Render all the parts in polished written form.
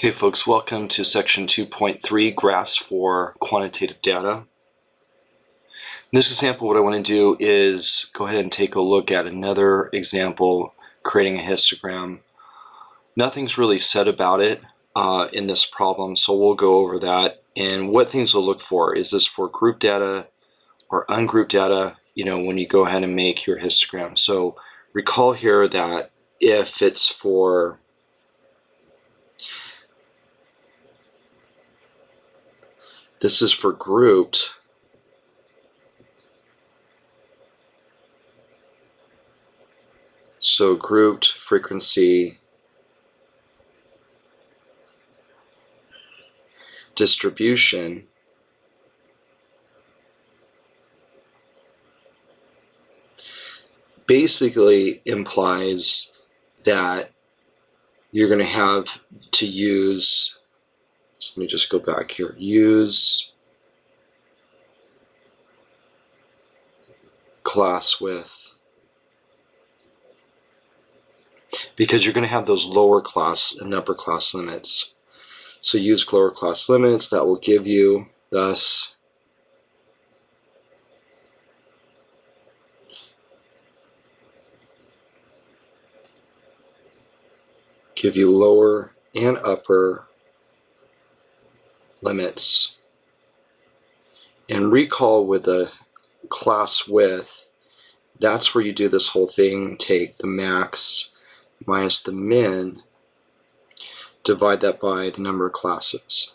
Okay folks, welcome to section 2.3, graphs for quantitative data. In this example, what I want to do is go ahead and take a look at another example, creating a histogram. Nothing's really said about it in this problem, so we'll go over that and what things to look for. Is this for group data or ungrouped data, when you go ahead and make your histogram. So recall here that if it's for this is for grouped, so grouped frequency distribution basically implies that you're going to have to use, so let me just go back here, use class width, because you're going to have those lower class and upper class limits. So use lower class limits, that will give you thus lower and upper limits. And recall with the class width, that's where you do this whole thing, take the max minus the min, divide that by the number of classes.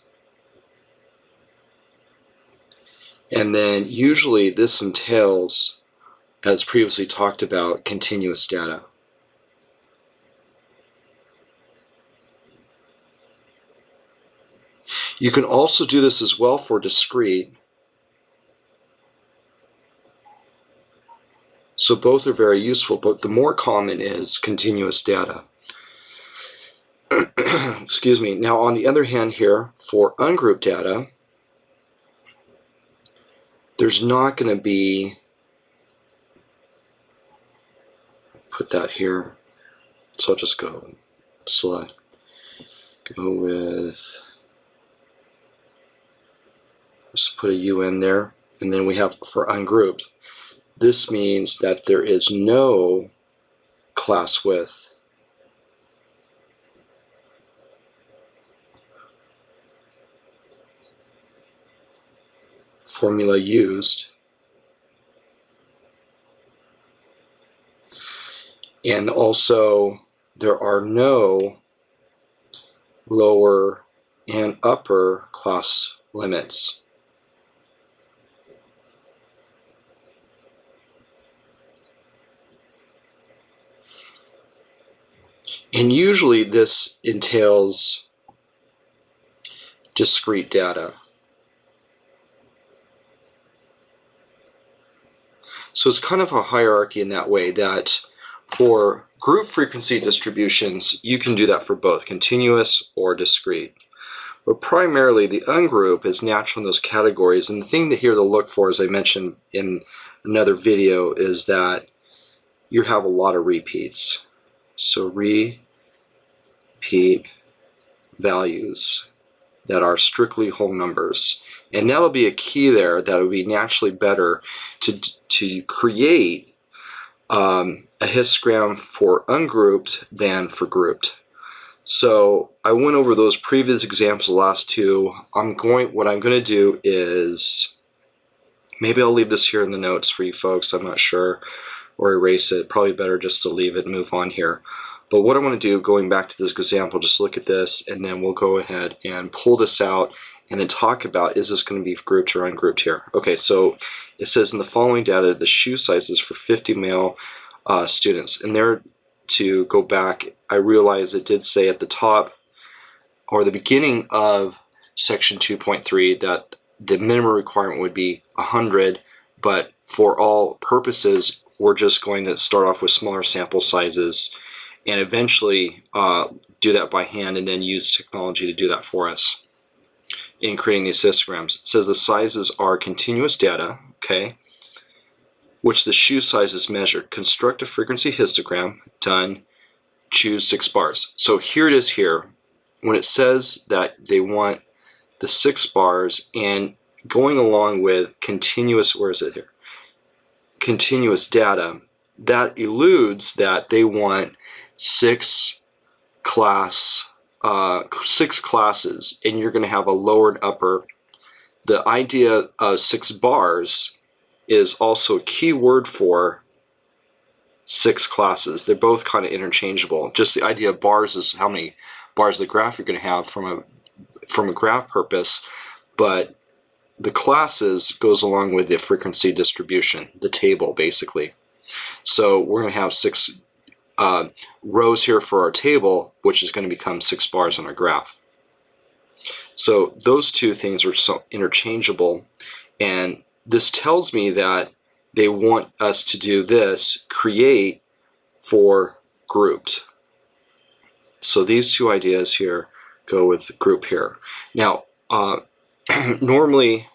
And then usually this entails, as previously talked about, continuous data. You can also do this as well for discrete. So both are very useful, but the more common is continuous data. Excuse me. Now on the other hand here, for ungrouped data, there's not going to be, put that here, so I'll just go select, go with, just put a U in there, and then we have for ungrouped. This means that there is no class width. Formula used. And also there are no lower and upper class limits. And usually this entails discrete data. So it's kind of a hierarchy in that way, that for group frequency distributions, you can do that for both continuous or discrete. But primarily the ungroup is natural in those categories, and the thing to here to look for, as I mentioned in another video, is that you have a lot of repeats. So repeat values that are strictly whole numbers. And that'll be a key there, that would be naturally better to create a histogram for ungrouped than for grouped. So I went over those previous examples, the last two. What I'm going to do is, maybe I'll leave this here in the notes for you folks, I'm not sure, or erase it. Probably better just to leave it and move on here. But what I want to do, going back to this example, just look at this, and then we'll go ahead and pull this out and then talk about, is this going to be grouped or ungrouped here. Okay, so it says in the following data, the shoe sizes for 50 male students. And there, to go back, I realize it did say at the top, or the beginning of section 2.3, that the minimum requirement would be 100, but for all purposes, we're just going to start off with smaller sample sizes and eventually do that by hand, and then use technology to do that for us in creating these histograms. It says the sizes are continuous data, okay, which the shoe size is measured. Construct a frequency histogram, done, choose 6 bars. So here it is here. when it says that they want the 6 bars and going along with continuous, where is it here? Continuous data, that eludes that they want 6 classes, and you're going to have a lower and upper. The idea of 6 bars is also a key word for 6 classes. They're both kind of interchangeable. Just the idea of bars is how many bars of the graph you're going to have from a graph purpose, but the classes goes along with the frequency distribution, the table basically. So we're going to have 6 rows here for our table, which is going to become 6 bars on our graph. So those two things are so interchangeable, and this tells me that they want us to do this, create for grouped. So these two ideas here go with group here. Now, normally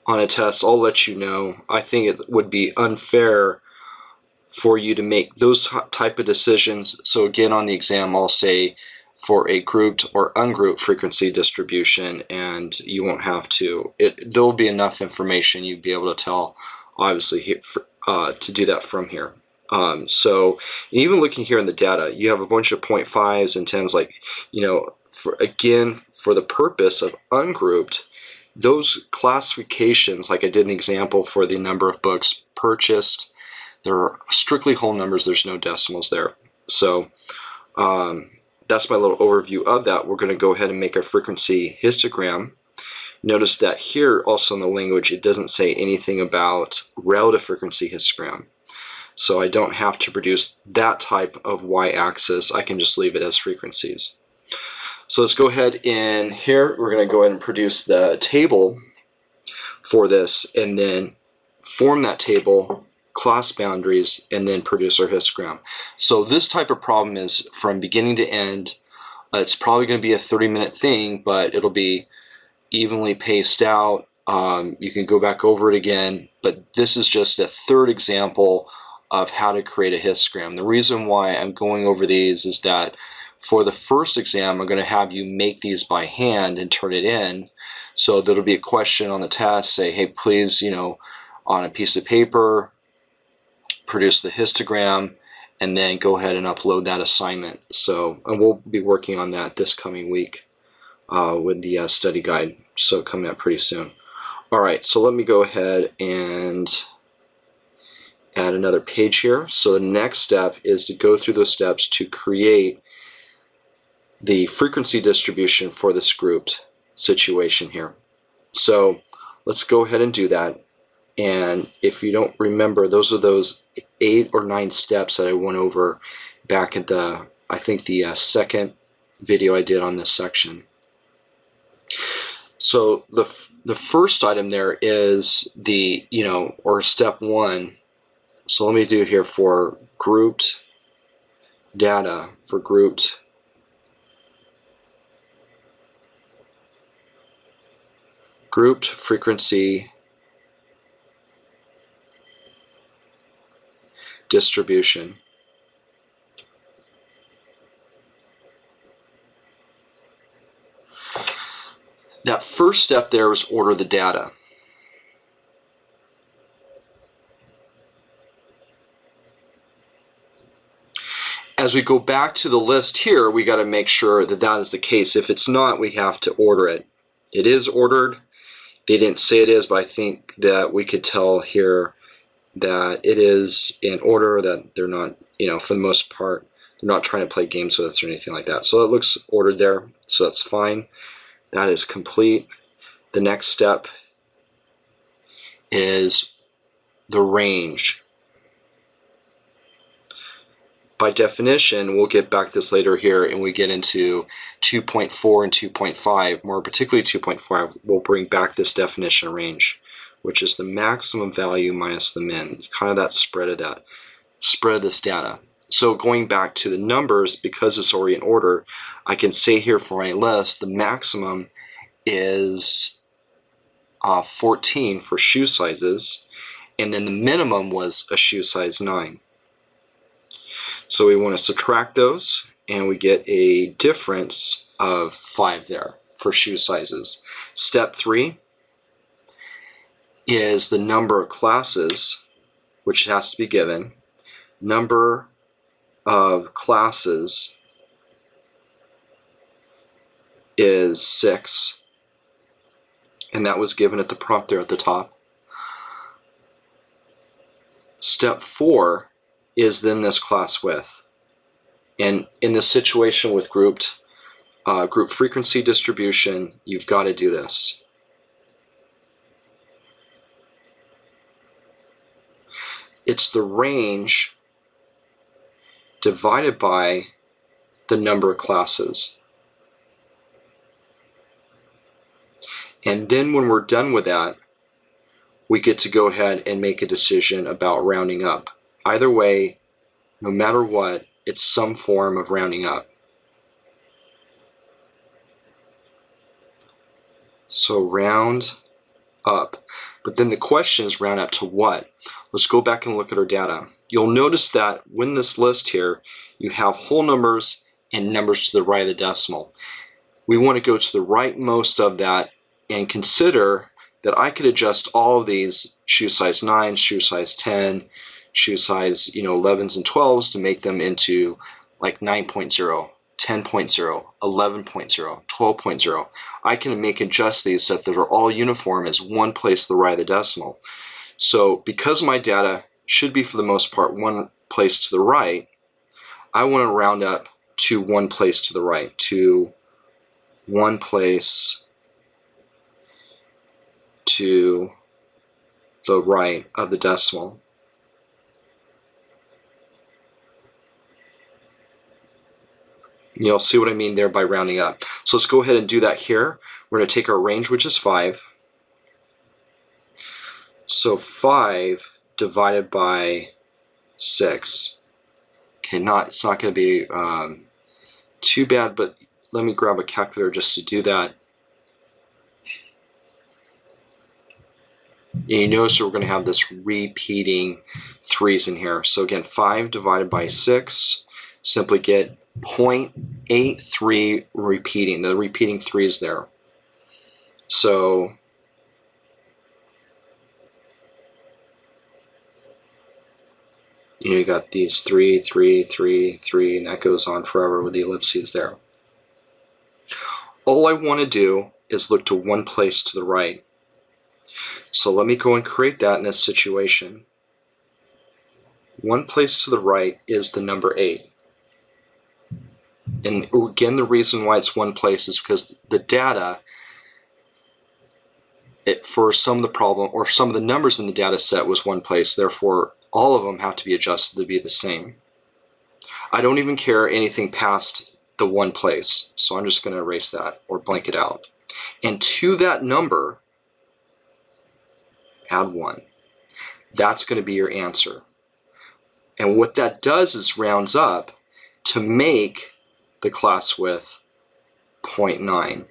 on a test, I'll let you know, I think it would be unfair for you to make those type of decisions. So again, on the exam, I'll say for a grouped or ungrouped frequency distribution, and you won't have to. There'll be enough information you'd be able to tell, obviously, to do that from here. So even looking here in the data, you have a bunch of 0.5s and 10s, like, for the purpose of ungrouped, those classifications, like I did an example for the number of books purchased, they're strictly whole numbers, there's no decimals there. So that's my little overview of that. We're going to go ahead and make a frequency histogram. Notice that here also in the language it doesn't say anything about relative frequency histogram. So I don't have to produce that type of y-axis, I can just leave it as frequencies. So let's go ahead and here we're going to go ahead and produce the table for this, and then form that table, class boundaries, and then produce our histogram. So this type of problem is from beginning to end. It's probably going to be a 30-minute thing, but it'll be evenly paced out. You can go back over it again, but this is just a third example of how to create a histogram. The reason why I'm going over these is that for the first exam, I'm going to have you make these by hand and turn it in. So there'll be a question on the test, say, hey, please, on a piece of paper, produce the histogram, and then go ahead and upload that assignment. So, and we'll be working on that this coming week with the study guide. So coming up pretty soon. All right, so let me go ahead and add another page here. So the next step is to go through those steps to create the frequency distribution for this grouped situation here. So let's go ahead and do that. And if you don't remember, those are those 8 or 9 steps that I went over back at I think the second video I did on this section. So the first item there is the, or step 1. So let me do here for grouped data, for grouped frequency distribution. That first step there is order the data. As we go back to the list here, we got to make sure that that is the case. If it's not, we have to order it. It is ordered. They didn't say it is, but I think that we could tell here that it is in order, that they're not, for the most part, they're not trying to play games with us or anything like that. So it looks ordered there, so that's fine. That is complete. The next step is the range. By definition, we'll get back this later here, and we get into 2.4 and 2.5, more particularly 2.5, we'll bring back this definition of range, which is the maximum value minus the min. It's kind of that spread of this data. So going back to the numbers, because it's already in order, I can say here for my list, the maximum is 14 for shoe sizes, and then the minimum was a shoe size 9. So we want to subtract those, and we get a difference of 5 there for shoe sizes. Step 3 is the number of classes, which has to be given. Number of classes is 6, and that was given at the prompt there at the top. Step 4 is then this class width. And in this situation with group frequency distribution, you've got to do this. It's the range divided by the number of classes. And then when we're done with that, we get to go ahead and make a decision about rounding up. Either way, no matter what, it's some form of rounding up. So round up. But then the question is, round up to what? Let's go back and look at our data. You'll notice that when this list here, you have whole numbers and numbers to the right of the decimal. We want to go to the rightmost of that and consider that I could adjust all of these shoe size 9, shoe size 10, shoe size 11s and 12s to make them into like 9.0, 10.0, 11.0, 12.0. I can adjust these so that they're all uniform as one place to the right of the decimal. So because my data should be for the most part one place to the right, I want to round up to one place to the right, to one place to the right of the decimal. You'll see what I mean there by rounding up. So let's go ahead and do that here. We're going to take our range, which is 5. So 5 divided by 6. Okay, it's not going to be too bad, but let me grab a calculator just to do that. And you notice that we're going to have this repeating 3's in here. So again, 5 divided by 6, simply get 0.83 repeating. The repeating 3's there. So you got these 3, 3, 3, 3, and that goes on forever with the ellipses there. All I want to do is look to one place to the right. So let me go and create that in this situation. One place to the right is the number 8. And again, the reason why it's one place is because the data, for some of the problem, or some of the numbers in the data set was one place, therefore all of them have to be adjusted to be the same. I don't even care anything past the one place, so I'm just going to erase that or blank it out. And to that number, add 1. That's going to be your answer. And what that does is rounds up to make the class width 0.9.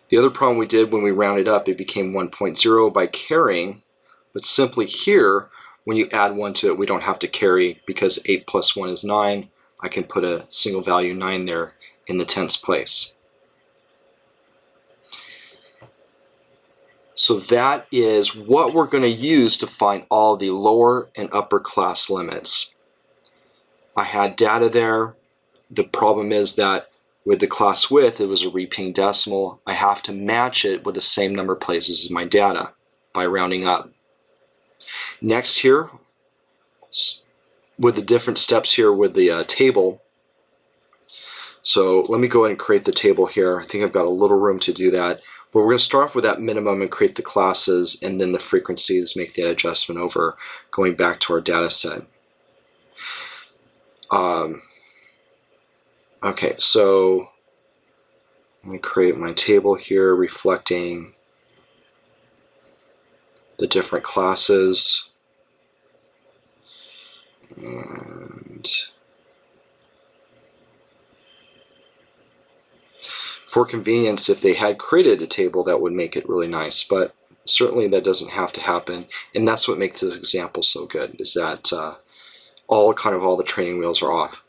The other problem we did when we rounded up, it became 1.0 by carrying, but simply here, when you add 1 to it, we don't have to carry because 8 plus 1 is 9. I can put a single value 9 there in the tens place. So that is what we're going to use to find all the lower and upper class limits. I had data there. The problem is that with the class width, it was a repeating decimal. I have to match it with the same number of places as my data by rounding up. Next here, with the different steps here with the table. So let me go ahead and create the table here. I think I've got a little room to do that. But we're going to start off with that minimum and create the classes, and then the frequencies, make that adjustment over going back to our data set. Okay, so let me create my table here reflecting the different classes. And for convenience, if they had created a table, that would make it really nice, but certainly that doesn't have to happen. And that's what makes this example so good, is that all the training wheels are off.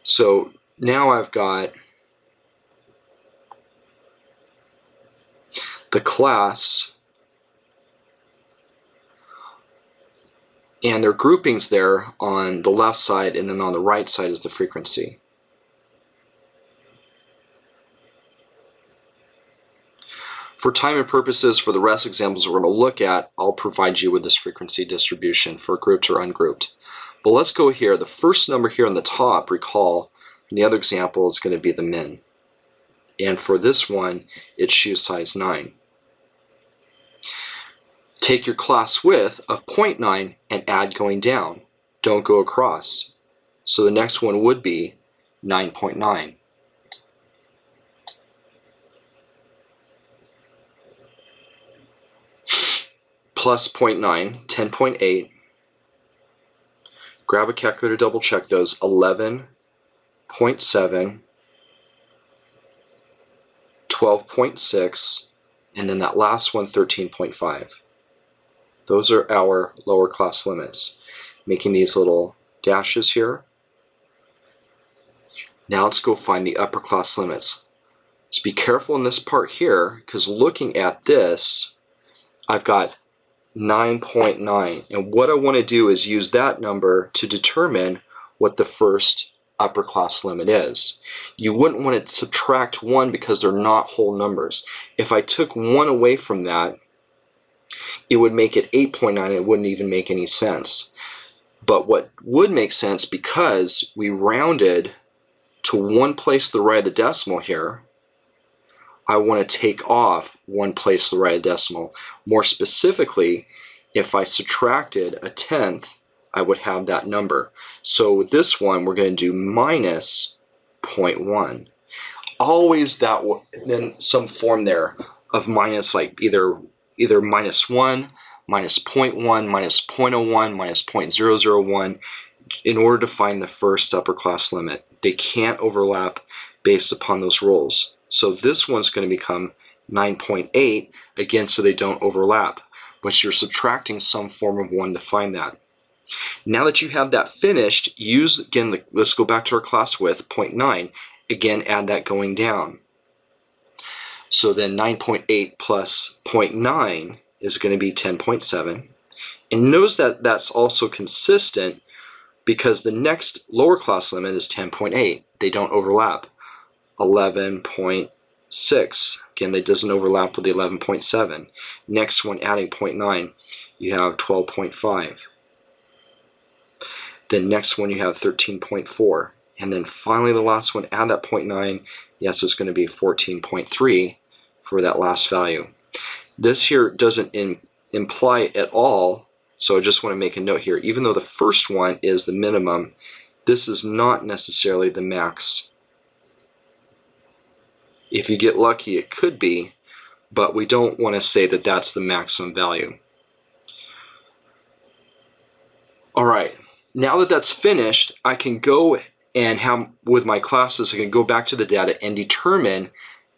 So now I've got the class and their groupings there on the left side, and then on the right side is the frequency. For time and purposes, for the rest examples we're going to look at, I'll provide you with this frequency distribution for grouped or ungrouped. But let's go here. The first number here on the top, recall, in the other example is going to be the min. And for this one, it's shoe size 9. Take your class width of 0.9 and add going down. Don't go across. So the next one would be 9.9. Plus 0.9, 10.8. Grab a calculator, double check those. 11.7, 12.6, and then that last one, 13.5. Those are our lower class limits. Making these little dashes here. Now let's go find the upper class limits. So be careful in this part here, because looking at this, I've got 9.9, and what I want to do is use that number to determine what the first upper class limit is. You wouldn't want to subtract 1 because they're not whole numbers. If I took 1 away from that, it would make it 8.9. It wouldn't even make any sense. But what would make sense, because we rounded to one place to the right of the decimal here, I want to take off one place to the right of the decimal. More specifically, if I subtracted a tenth, I would have that number. So with this one, we're going to do minus 0.1. Always that, then some form there of minus, like either minus 1, minus 0.1, minus 0.01, minus 0.001, in order to find the first upper class limit. They can't overlap based upon those rules. So this one's going to become 9.8, again, so they don't overlap. But you're subtracting some form of 1 to find that. Now that you have that finished, use, again, let's go back to our class width, 0.9. Again, add that going down. So then 9.8 plus 0.9 is going to be 10.7. And notice that that's also consistent because the next lower class limit is 10.8. They don't overlap. 11.6. Again, that doesn't overlap with the 11.7. Next one, adding 0.9, you have 12.5. Then next one, you have 13.4. And then finally, the last one, add that 0.9. Yes, it's going to be 14.3 for that last value. This here doesn't imply at all, so I just want to make a note here. Even though the first one is the minimum, this is not necessarily the max. If you get lucky, it could be, but we don't want to say that that's the maximum value. All right, now that that's finished, I can go and with my classes, I can go back to the data and determine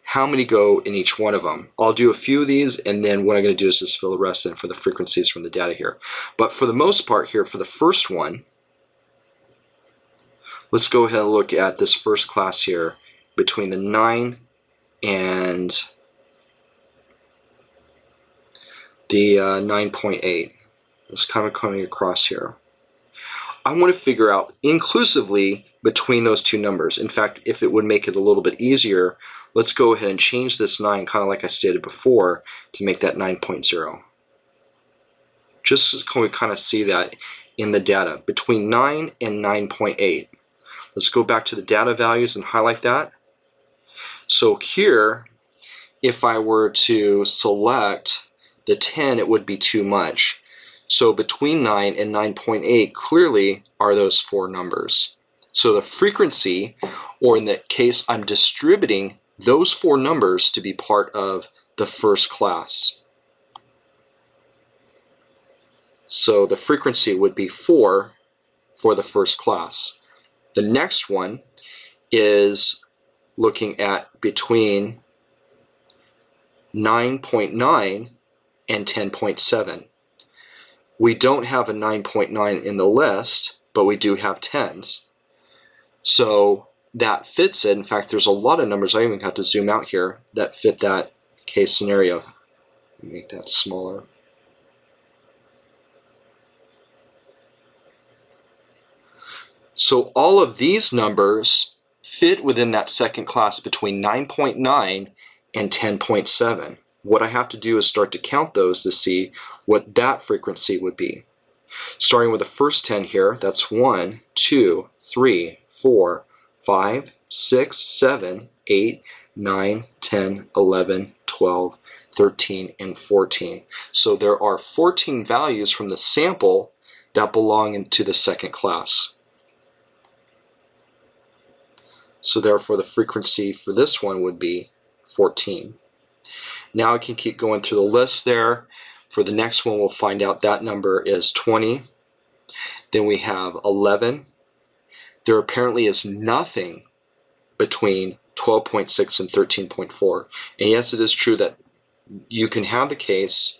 how many go in each one of them. I'll do a few of these, and then what I'm going to do is just fill the rest in for the frequencies from the data here. But for the most part here, for the first one, let's go ahead and look at this first class here between the 9 and the 9.8. It's kind of coming across here. I want to figure out inclusively between those two numbers. In fact, if it would make it a little bit easier, let's go ahead and change this 9, kind of like I stated before, to make that 9.0. Just so we kind of see that in the data, between 9 and 9.8. Let's go back to the data values and highlight that. So here, if I were to select the 10, it would be too much. So between 9 and 9.8 clearly are those 4 numbers. So the frequency, or in that case, I'm distributing those 4 numbers to be part of the first class. So the frequency would be 4 for the first class. The next one is looking at between 9.9 and 10.7. We don't have a 9.9 in the list, but we do have 10s. So that fits it. In fact, there's a lot of numbers, I even have to zoom out here, that fit that case scenario. Make that smaller. So all of these numbers fit within that second class between 9.9 and 10.7. What I have to do is start to count those to see what that frequency would be. Starting with the first 10 here, that's 1, 2, 3, 4, 5, 6, 7, 8, 9, 10, 11, 12, 13, and 14. So there are 14 values from the sample that belong into the second class. So therefore the frequency for this one would be 14. Now I can keep going through the list there. For the next one, we'll find out that number is 20. Then we have 11. There apparently is nothing between 12.6 and 13.4. And yes, it is true that you can have the case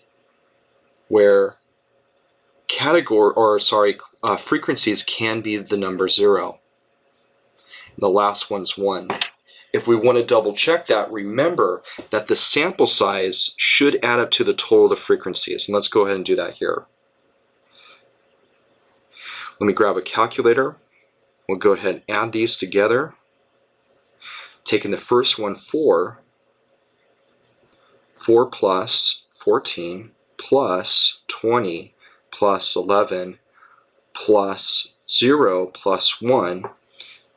where frequencies can be the number 0. The last one's 1. If we want to double check that, remember that the sample size should add up to the total of the frequencies. And let's go ahead and do that here. Let me grab a calculator. We'll go ahead and add these together. Taking the first one, 4 plus 14 plus 20 plus 11 plus 0 plus 1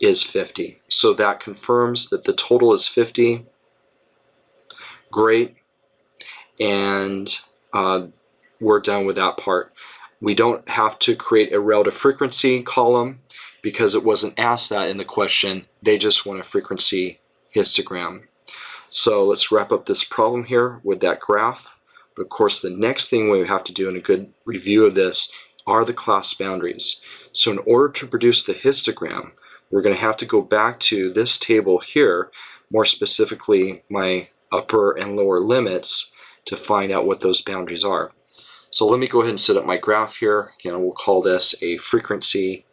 is 50. So that confirms that the total is 50. Great. And we're done with that part. We don't have to create a relative frequency column because it wasn't asked that in the question. They just want a frequency histogram. So let's wrap up this problem here with that graph. But of course, the next thing we have to do in a good review of this are the class boundaries. So in order to produce the histogram, we're going to have to go back to this table here, more specifically my upper and lower limits, to find out what those boundaries are. So let me go ahead and set up my graph here. Again, we'll call this a frequency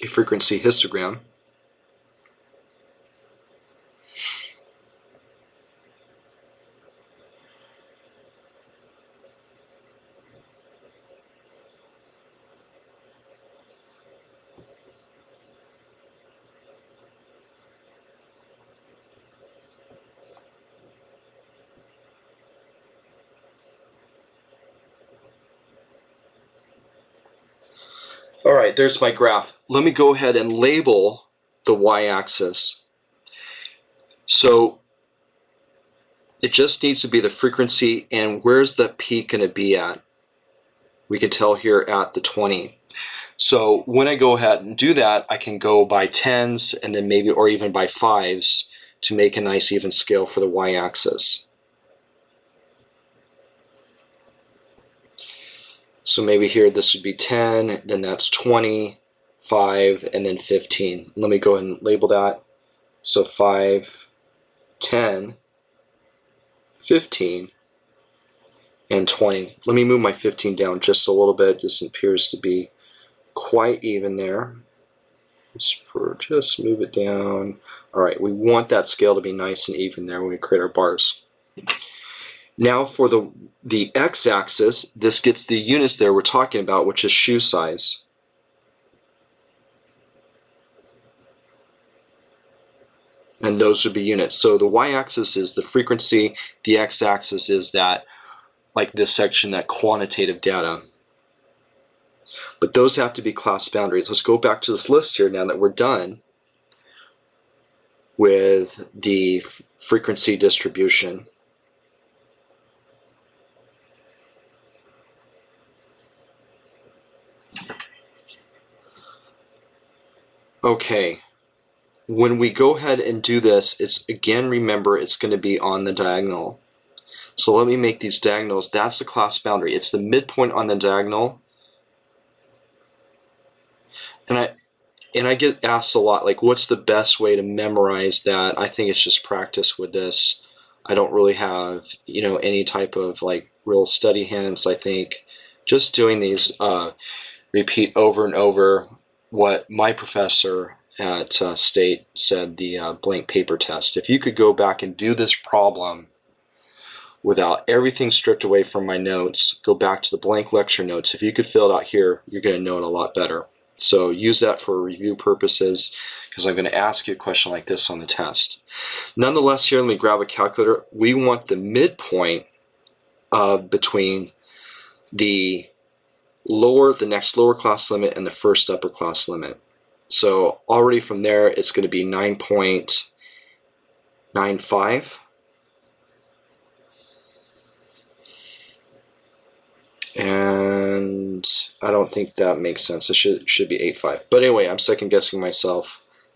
histogram. All right, there's my graph. Let me go ahead and label the y-axis. So it just needs to be the frequency, and where's the peak going to be at? We can tell here at the 20. So when I go ahead and do that, I can go by 10s and then maybe, or even by 5s to make a nice even scale for the y-axis. So maybe here this would be 10, then that's 20, 5, and then 15. Let me go ahead and label that. So 5, 10, 15, and 20. Let me move my 15 down just a little bit. This appears to be quite even there. Just move it down. All right, we want that scale to be nice and even there when we create our bars. Now for the x-axis, this gets the units there we're talking about, which is shoe size. And those would be units. So the y-axis is the frequency, the x-axis is that, like this section, that quantitative data. But those have to be class boundaries. Let's go back to this list here now that we're done with the frequency distribution. Okay, when we go ahead and do this, it's again, remember, it's going to be on the diagonal. So let me make these diagonals. That's the class boundary. It's the midpoint on the diagonal. And and I get asked a lot, like, what's the best way to memorize that? I think it's just practice with this. I don't really have, any type of like real study hints. I think just doing these, repeat over and over what my professor at State said, the blank paper test. If you could go back and do this problem without everything stripped away from my notes, go back to the blank lecture notes. If you could fill it out here, you're going to know it a lot better. So use that for review purposes, because I'm going to ask you a question like this on the test. Nonetheless, here, let me grab a calculator. We want the midpoint between the next lower class limit and the first upper class limit. So already from there, it's going to be 9.95. And I don't think that makes sense. It should be 8.5. But anyway, I'm second guessing myself.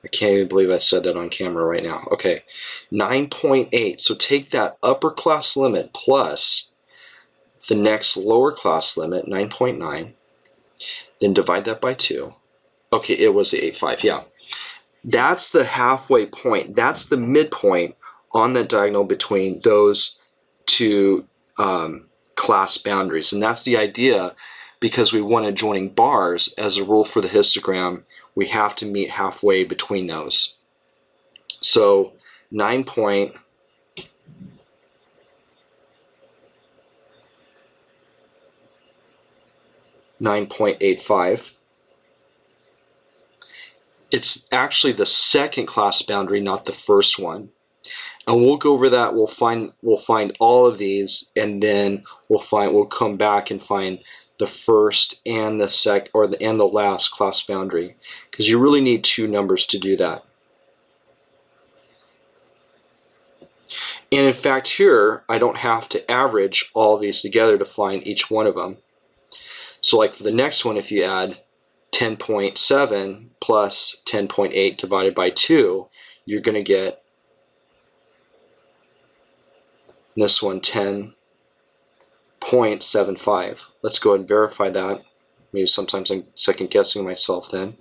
I can't even believe I said that on camera right now. Okay, 9.8. So take that upper class limit plus the next lower class limit, 9.9. Then divide that by 2. Okay, it was the 8.5, yeah. That's the halfway point. That's the midpoint on the diagonal between those two class boundaries. And that's the idea, because we want adjoining bars as a rule for the histogram. We have to meet halfway between those. So 9.85. It's actually the second class boundary, not the first one. And we'll go over that. We'll find all of these, and then we'll come back and find the first and the last class boundary, because you really need two numbers to do that. And in fact, here I don't have to average all of these together to find each one of them. So like for the next one, if you add 10.7 plus 10.8 divided by 2, you're going to get this one, 10.75. Let's go ahead and verify that. Maybe sometimes I'm second guessing myself then.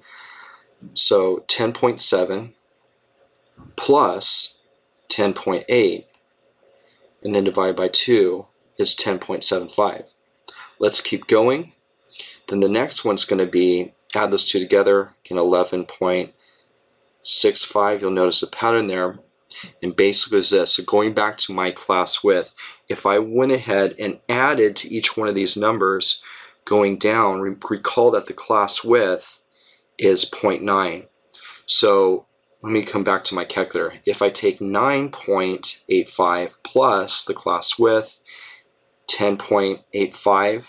So 10.7 plus 10.8 and then divide by 2 is 10.75. Let's keep going. Then the next one's going to be, add those two together, get 11.65. You'll notice a pattern there. And basically is this. So going back to my class width, if I went ahead and added to each one of these numbers going down, recall that the class width is 0.9. So let me come back to my calculator. If I take 9.85 plus the class width, 10.85,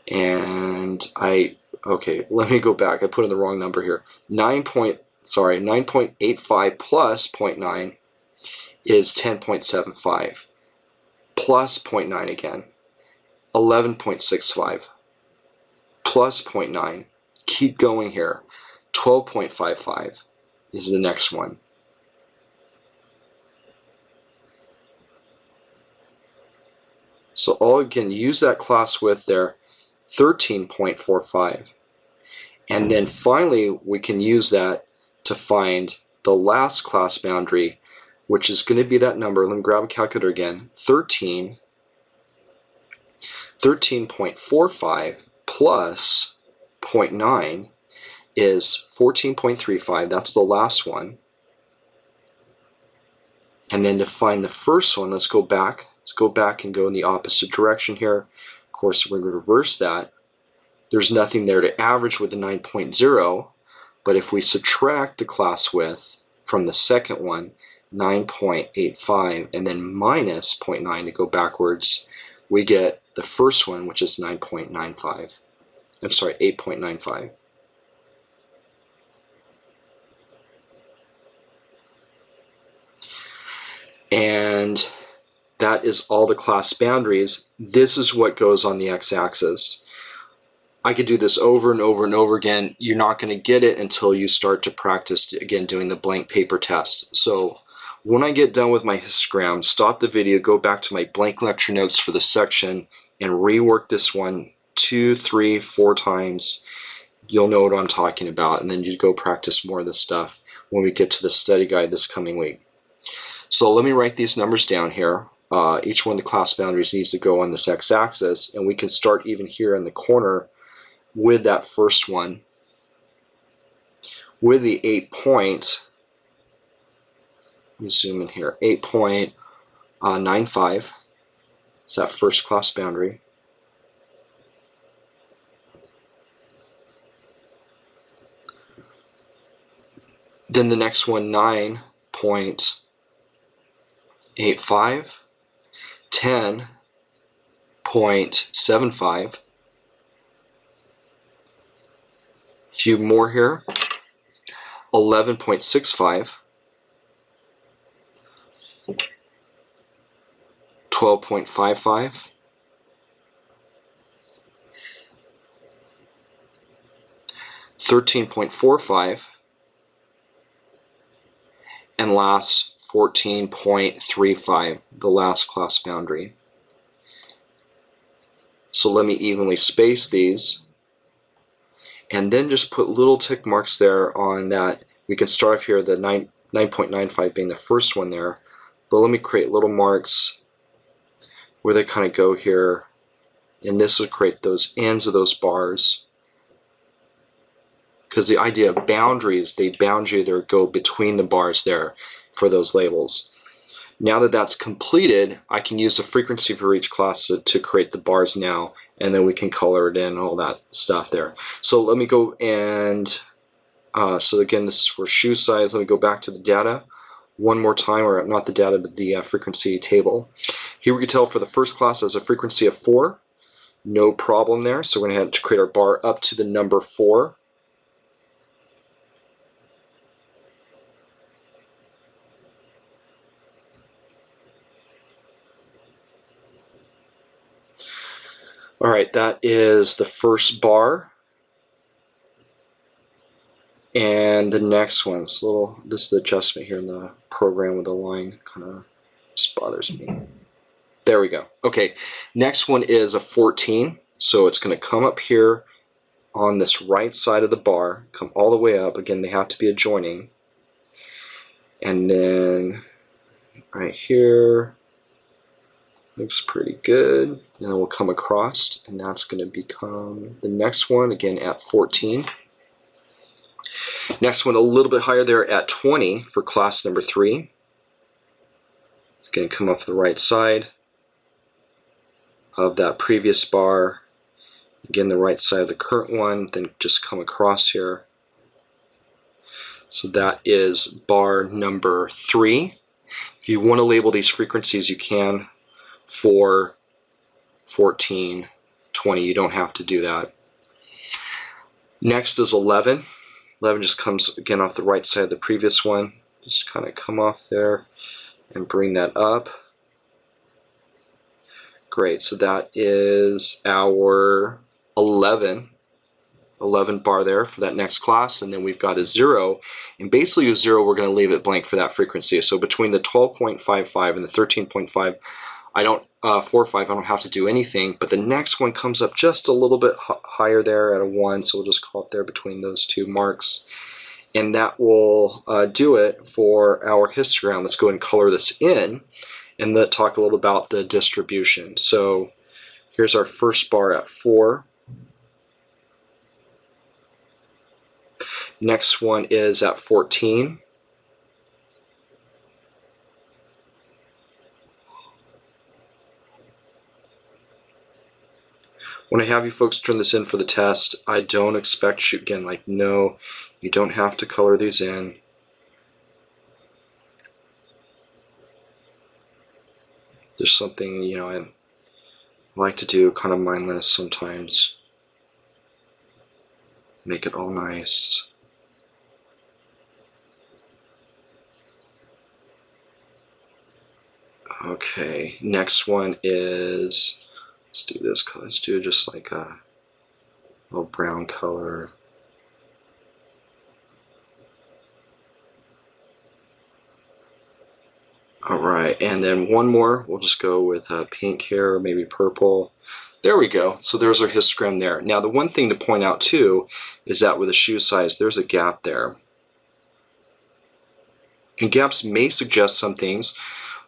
and okay, let me go back. I put in the wrong number here. 9.85 plus 0.9 is 10.75 plus 0.9 again, 11.65 plus 0.9. Keep going here. 12.55 is the next one. So all again, use that class width there, 13.45. And then finally, we can use that to find the last class boundary, which is going to be that number. Let me grab a calculator again. 13.45 plus 0.9 is 14.35. That's the last one. And then to find the first one, let's go back. Let's go back and go in the opposite direction here. Of course, we're going to reverse that. There's nothing there to average with the 9.0, but if we subtract the class width from the second one, 9.85, and then minus 0.9 to go backwards, we get the first one, which is 9.95. I'm sorry, 8.95. And that is all the class boundaries. This is what goes on the x-axis. I could do this over and over and over again. You're not going to get it until you start to practice, again, doing the blank paper test. So when I get done with my histogram, stop the video, go back to my blank lecture notes for the section, and rework this one 2, 3, 4 times. you'll know what I'm talking about, and then you go practice more of this stuff when we get to the study guide this coming week. So let me write these numbers down here. Each one of the class boundaries needs to go on this x-axis, and we can start even here in the corner with that first one, with the 8 point. Let me zoom in here. 8.95 is that first class boundary. Then the next one, 9.85, 10.75. A few more here. 11.65. 12.55. 13.45. And last 14.35, the last class boundary. So let me evenly space these, and then just put little tick marks there on that. We can start off here, the 9.95 being the first one there, but let me create little marks where they kind of go here, and this will create those ends of those bars. Because the idea of boundaries, they bound you there, go between the bars there for those labels. Now that that's completed, I can use the frequency for each class to create the bars now, and then we can color it in and all that stuff there. So let me go and, so again, this is for shoe size. Let me go back to the data one more time, or not the data, but the frequency table. Here we can tell for the first class as a frequency of 4, no problem there. So we're going to have to create our bar up to the number 4. All right, that is the first bar. And the next one's a little, this is the adjustment here in the program with the line, kind of just bothers me. There we go. Okay, next one is a 14. So it's going to come up here on this right side of the bar, come all the way up. Again, they have to be adjoining. And then right here, looks pretty good. And then we'll come across, and that's going to become the next one, again at 14. Next one a little bit higher there at 20 for class number 3. Again, come up the right side of that previous bar. Again, the right side of the current one, then just come across here. So that is bar number 3. If you want to label these frequencies, you can. 4, 14, 20, you don't have to do that. Next is 11. 11 just comes again off the right side of the previous one. Just kind of come off there and bring that up. Great, so that is our 11 bar there for that next class, and then we've got a 0, and basically a 0 we're going to leave it blank for that frequency. So between the 12.55 and the 13.5, I don't 45, I don't have to do anything, but the next one comes up just a little bit higher there at a 1, so we'll just call it there between those two marks, and that will do it for our histogram. Let's go ahead and color this in, and then talk a little about the distribution. So here's our first bar at 4. Next one is at 14. When I have you folks turn this in for the test, I don't expect you, again, like, no, you don't have to color these in. There's something, you know, I like to do kind of mindless sometimes. Make it all nice. Okay, next one is, let's do this color. Let's do just like a little brown color. All right, and then one more. We'll just go with pink here, or maybe purple. There we go. So there's our histogram there. Now the one thing to point out too is that with the shoe size, there's a gap there. And gaps may suggest some things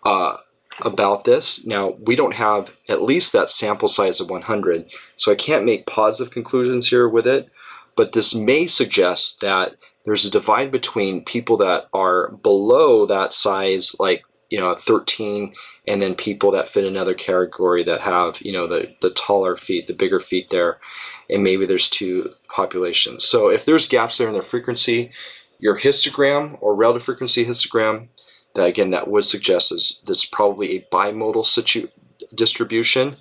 about this. Now we don't have at least that sample size of 100, so I can't make positive conclusions here with it, but this may suggest that there's a divide between people that are below that size, like 13, and then people that fit another category that have the taller feet, the bigger feet there, and maybe there's two populations. So if there's gaps there in the frequency, your histogram or relative frequency histogram, that again that would suggest that's probably a bimodal distribution.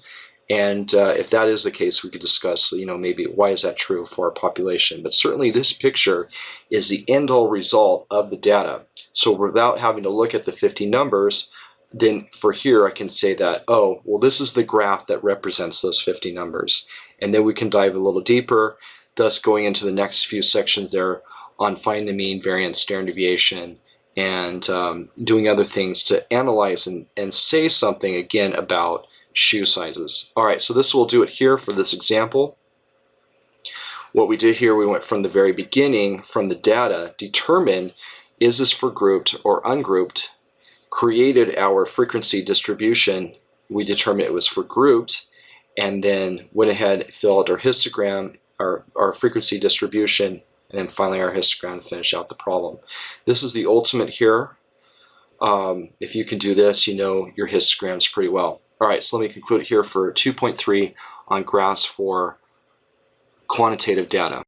And if that is the case, we could discuss, maybe why is that true for our population. But certainly this picture is the end-all result of the data. So without having to look at the 50 numbers, then for here I can say that, oh, well, this is the graph that represents those 50 numbers. And then we can dive a little deeper, thus going into the next few sections there on find the mean, variance, standard deviation, and doing other things to analyze and say something again about shoe sizes. All right, so this will do it here for this example. What we did here, we went from the very beginning, from the data, determined is this for grouped or ungrouped, created our frequency distribution, we determined it was for grouped, and then went ahead, filled out our histogram, our frequency distribution, and then finally our histogram to finish out the problem. This is the ultimate here. If you can do this, you know your histograms pretty well. All right, so let me conclude here for 2.3 on graphs for quantitative data.